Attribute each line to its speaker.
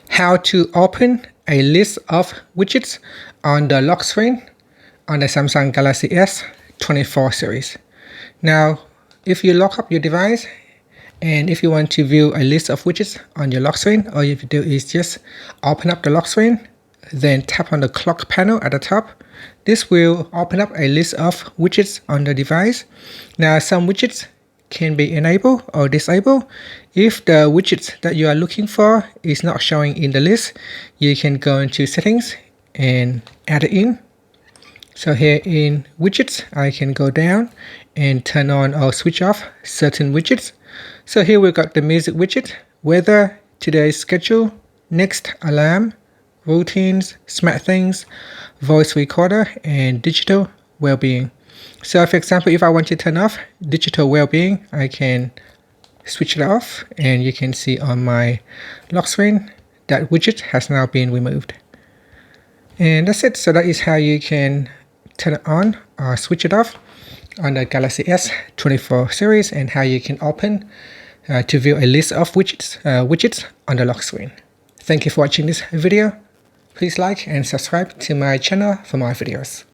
Speaker 1: how to open a list of widgets on the lock screen on the Samsung Galaxy S24 series. Now, if you lock up your device and if you want to view a list of widgets on your lock screen, all you have to do is just open up the lock screen, then tap on the clock panel at the top. This will open up a list of widgets on the device. Now, some widgets can be enabled or disabled. If the widgets that you are looking for is not showing in the list, you can go into settings and add it in. So here in widgets, I can go down and turn on or switch off certain widgets. So here we've got the music widget, weather, today's schedule, next, alarm, routines, smart things, voice recorder, and digital well-being. So for example, if I want to turn off digital well-being, I can switch it off, and you can see on my lock screen that widget has now been removed. And that's it. So that is how you can turn it on or switch it off on the Galaxy S24 series, and how you can open to view a list of widgets on the lock screen. Thank you for watching this video. Please like and subscribe to my channel for more videos.